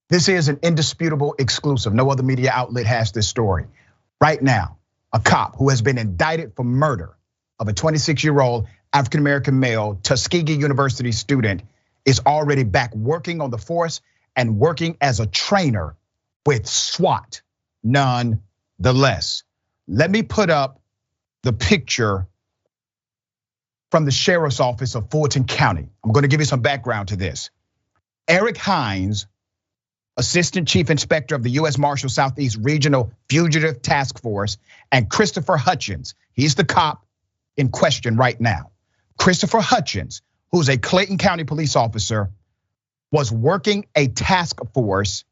This is an indisputable exclusive. No other media outlet has this story. Right now, a cop who has been indicted for murder of a 26-year-old African-American male Tuskegee University student is already back working on the force and working as a trainer with SWAT, nonetheless. Let me put up the picture from the sheriff's office of Fulton County. I'm gonna give you some background to this. Eric Hines, Assistant Chief Inspector of the U.S. Marshal Southeast Regional Fugitive Task Force, and Christopher Hutchins, he's the cop in question right now. Christopher Hutchins, who's a Clayton County police officer, was working a task force.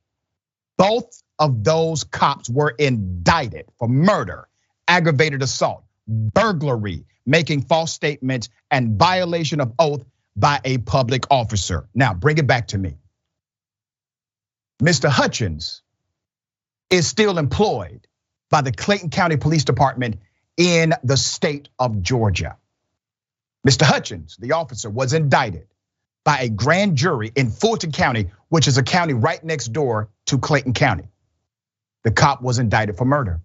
Both of those cops were indicted for murder, aggravated assault, burglary, making false statements, and violation of oath by a public officer. Now, bring it back to me. Mr. Hutchins is still employed by the Clayton County Police Department in the state of Georgia. Mr. Hutchins, the officer, was indicted by a grand jury in Fulton County, which is a county right next door to Clayton County. The cop was indicted for murder.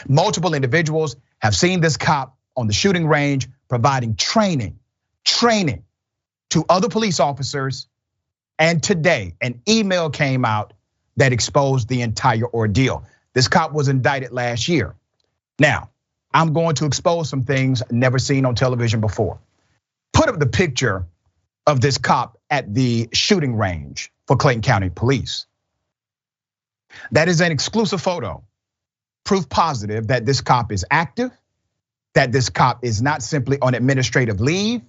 Multiple individuals have seen this cop on the shooting range providing training to other police officers. And today, an email came out that exposed the entire ordeal. This cop was indicted last year. Now, I'm going to expose some things never seen on television before. Put up the picture of this cop at the shooting range for Clayton County Police. That is an exclusive photo, proof positive that this cop is active, that this cop is not simply on administrative leave,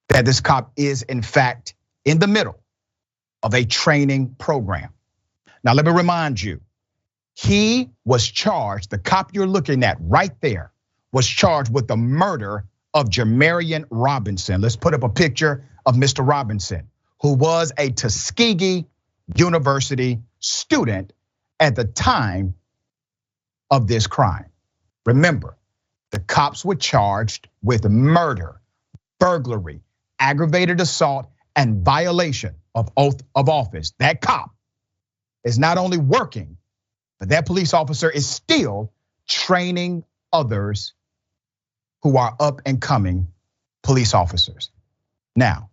that this cop is in fact in the middle of a training program. Now, let me remind you, he was charged, the cop you're looking at right there, was charged with the murder of Jamarian Robinson. Let's put up a picture of Mr. Robinson, who was a Tuskegee University student at the time of this crime. Remember, the cops were charged with murder, burglary, aggravated assault, and violation of oath of office. That cop is not only working, but that police officer is still training others who are up and coming police officers. Now,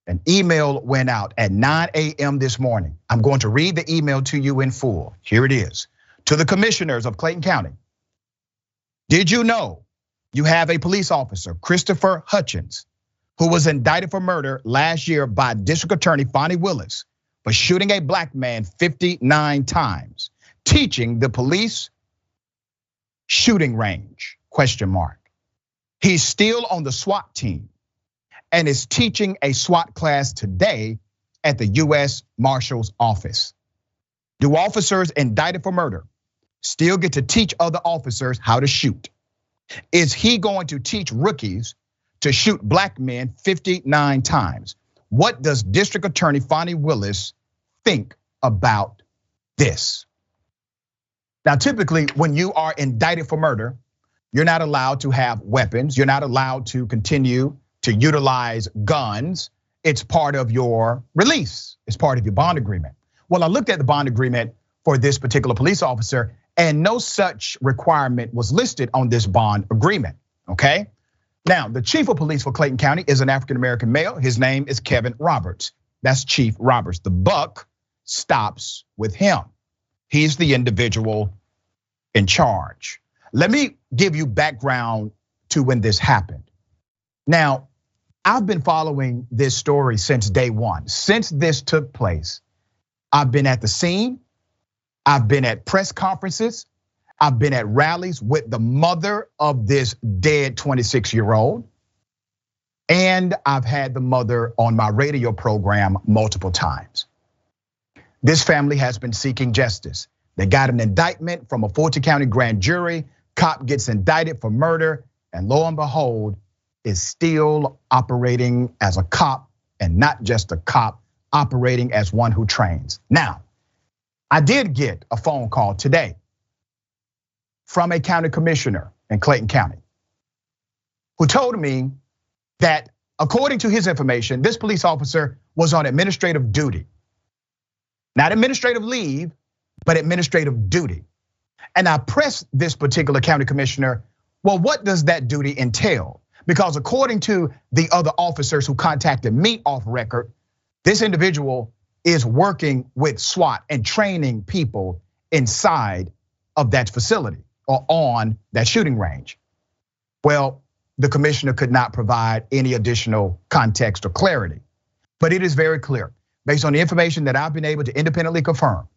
an email went out at 9 a.m. this morning. I'm going to read the email to you in full. Here it is. To the commissioners of Clayton County. Did you know you have a police officer, Christopher Hutchins, who was indicted for murder last year by District Attorney Fonnie Willis for shooting a black man 59 times, teaching the police shooting range, ? He's still on the SWAT team and is teaching a SWAT class today at the U.S. Marshal's office. Do officers indicted for murder still get to teach other officers how to shoot? Is he going to teach rookies to shoot black men 59 times? What does District Attorney Fonnie Willis think about this? Now, typically, when you are indicted for murder, you're not allowed to have weapons. You're not allowed to continue to utilize guns. It's part of your release. It's part of your bond agreement. Well, I looked at the bond agreement for this particular police officer, and no such requirement was listed on this bond agreement, okay? Now, the chief of police for Clayton County is an African-American male. His name is Kevin Roberts. That's Chief Roberts. The buck stops with him. He's the individual in charge. Let me give you background to when this happened. Now, I've been following this story since day one. Since this took place, I've been at the scene. I've been at press conferences. I've been at rallies with the mother of this dead 26-year-old. And I've had the mother on my radio program multiple times. This family has been seeking justice. They got an indictment from a Fulton County grand jury. Cop gets indicted for murder, and lo and behold, is still operating as a cop, and not just a cop, operating as one who trains. Now, I did get a phone call today from a county commissioner in Clayton County who told me that according to his information, this police officer was on administrative duty. Not administrative leave, but administrative duty. And I pressed this particular county commissioner, well, what does that duty entail? Because according to the other officers who contacted me off record, this individual is working with SWAT and training people inside of that facility or on that shooting range. Well, the commissioner could not provide any additional context or clarity, but it is very clear based on the information that I've been able to independently confirm.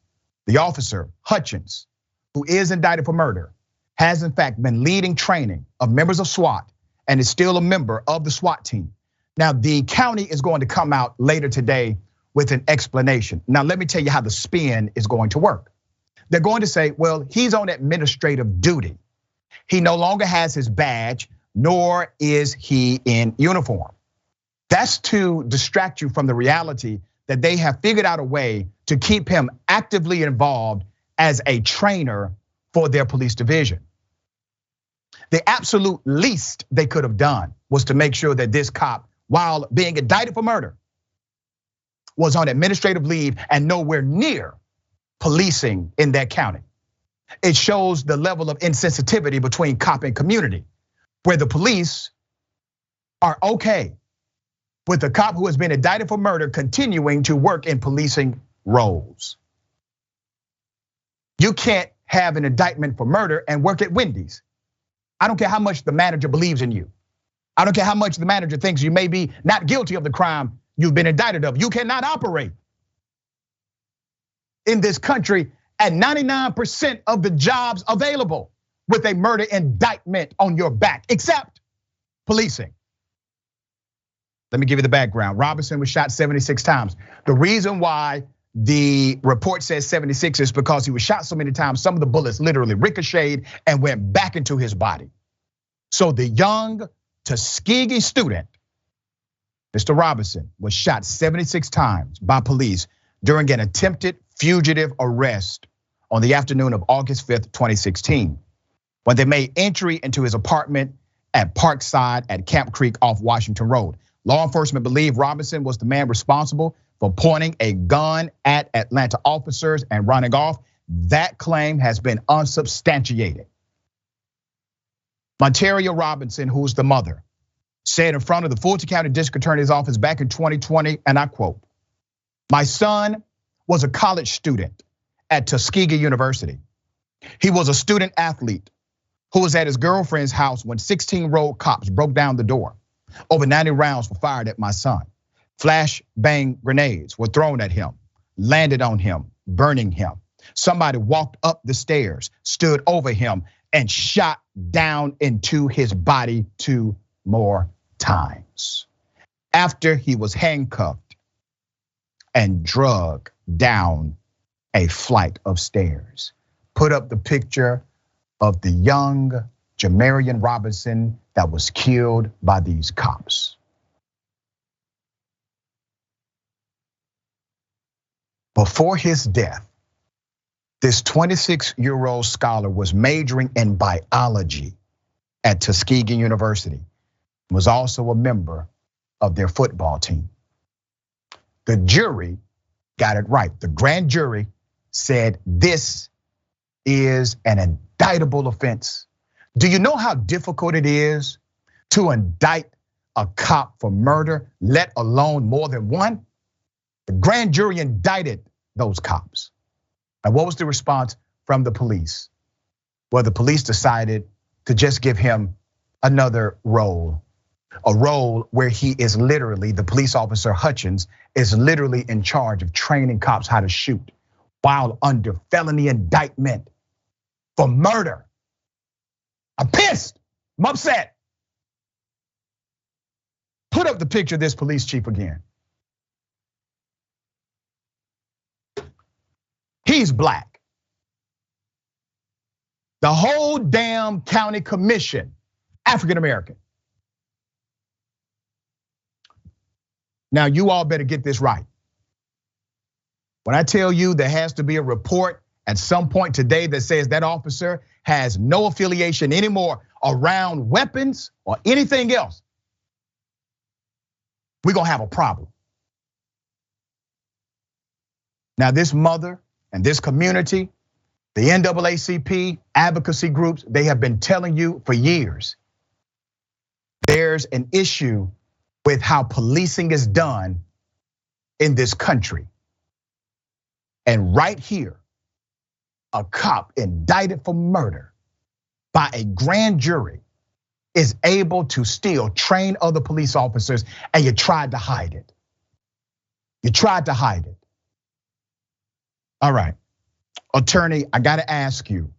The officer, Hutchins, who is indicted for murder, has in fact been leading training of members of SWAT and is still a member of the SWAT team. Now, the county is going to come out later today with an explanation. Now, let me tell you how the spin is going to work. They're going to say, well, he's on administrative duty. He no longer has his badge, nor is he in uniform. That's to distract you from the reality that they have figured out a way to keep him actively involved as a trainer for their police division. The absolute least they could have done was to make sure that this cop, while being indicted for murder, was on administrative leave and nowhere near policing in that county. It shows the level of insensitivity between cop and community, where the police are okay with a cop who has been indicted for murder continuing to work in policing roles. You can't have an indictment for murder and work at Wendy's. I don't care how much the manager believes in you. I don't care how much the manager thinks you may be not guilty of the crime you've been indicted of. You cannot operate in this country at 99% of the jobs available with a murder indictment on your back, except policing. Let me give you the background. Robinson was shot 76 times. The reason why the report says 76 is because he was shot so many times, some of the bullets literally ricocheted and went back into his body. So the young Tuskegee student, Mr. Robinson, was shot 76 times by police during an attempted fugitive arrest on the afternoon of August 5th, 2016, when they made entry into his apartment at Parkside at Camp Creek off Washington Road. Law enforcement believe Robinson was the man responsible for pointing a gun at Atlanta officers and running off. That claim has been unsubstantiated. Monteria Robinson, who's the mother, said in front of the Fulton County District Attorney's Office back in 2020, and I quote, "My son was a college student at Tuskegee University. He was a student athlete who was at his girlfriend's house when 16-year-old cops broke down the door. Over 90 rounds were fired at my son. Flash bang grenades were thrown at him, landed on him, burning him. Somebody walked up the stairs, stood over him, and shot down into his body 2 more times. After he was handcuffed and drugged down a flight of stairs." Put up the picture of the young Jamarian Robinson that was killed by these cops. Before his death, this 26-year-old scholar was majoring in biology at Tuskegee University, was also a member of their football team. The jury got it right. The grand jury said this is an indictable offense. Do you know how difficult it is to indict a cop for murder, let alone more than one? The grand jury indicted those cops. And what was the response from the police? Well, the police decided to just give him another role, a role where he is literally, the police officer Hutchins is literally in charge of training cops how to shoot while under felony indictment for murder. I'm pissed, I'm upset. Put up the picture of this police chief again. He's black. The whole damn county commission, African American. Now you all better get this right. When I tell you there has to be a report at some point today that says that officer has no affiliation anymore around weapons or anything else, we're gonna have a problem. Now, this mother and this community, the NAACP, advocacy groups, they have been telling you for years, there's an issue with how policing is done in this country. And right here, a cop indicted for murder by a grand jury is able to still train other police officers, and you tried to hide it. You tried to hide it. All right, attorney, I gotta ask you,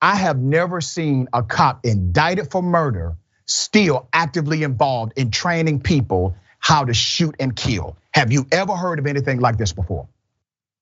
I have never seen a cop indicted for murder still actively involved in training people how to shoot and kill. Have you ever heard of anything like this before?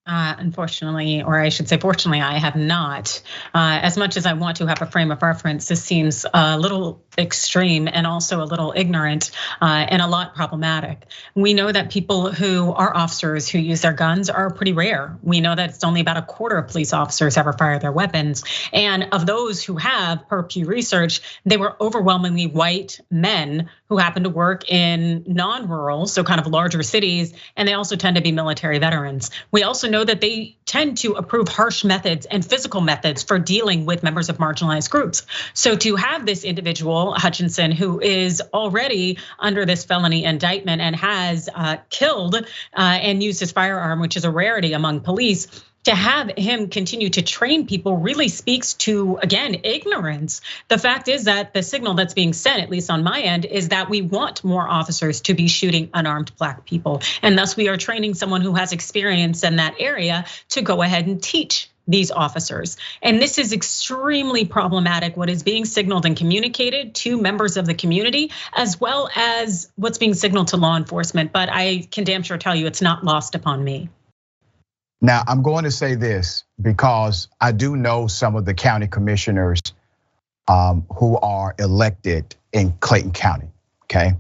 Unfortunately, or I should say fortunately, I have not. As much as I want to have a frame of reference, this seems a little extreme and also a little ignorant and a lot problematic. We know that people who are officers who use their guns are pretty rare. We know that it's only about a quarter of police officers ever fire their weapons. And of those who have, per Pew Research, they were overwhelmingly white men who happen to work in non-rural, so kind of larger cities, and they also tend to be military veterans. We also know that they tend to approve harsh methods and physical methods for dealing with members of marginalized groups. So to have this individual, Hutchinson, who is already under this felony indictment and has killed and used his firearm, which is a rarity among police, to have him continue to train people really speaks to, again, ignorance. The fact is that the signal that's being sent, at least on my end, is that we want more officers to be shooting unarmed Black people. And thus we are training someone who has experience in that area to go ahead and teach these officers. And this is extremely problematic, what is being signaled and communicated to members of the community, as well as what's being signaled to law enforcement. But I can damn sure tell you it's not lost upon me. Now, I'm going to say this because I do know some of the county commissioners who are elected in Clayton County, okay?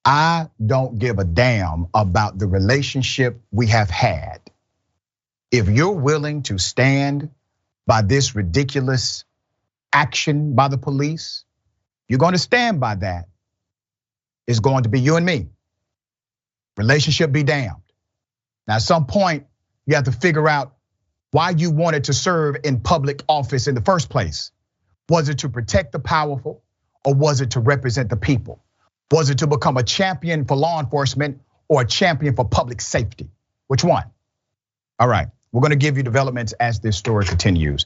I don't give a damn about the relationship we have had. If you're willing to stand by this ridiculous action by the police, you're going to stand by that. It's going to be you and me. Relationship be damned. Now, at some point, you have to figure out why you wanted to serve in public office in the first place. Was it to protect the powerful, or was it to represent the people? Was it to become a champion for law enforcement or a champion for public safety? Which one? All right, we're gonna give you developments as this story continues.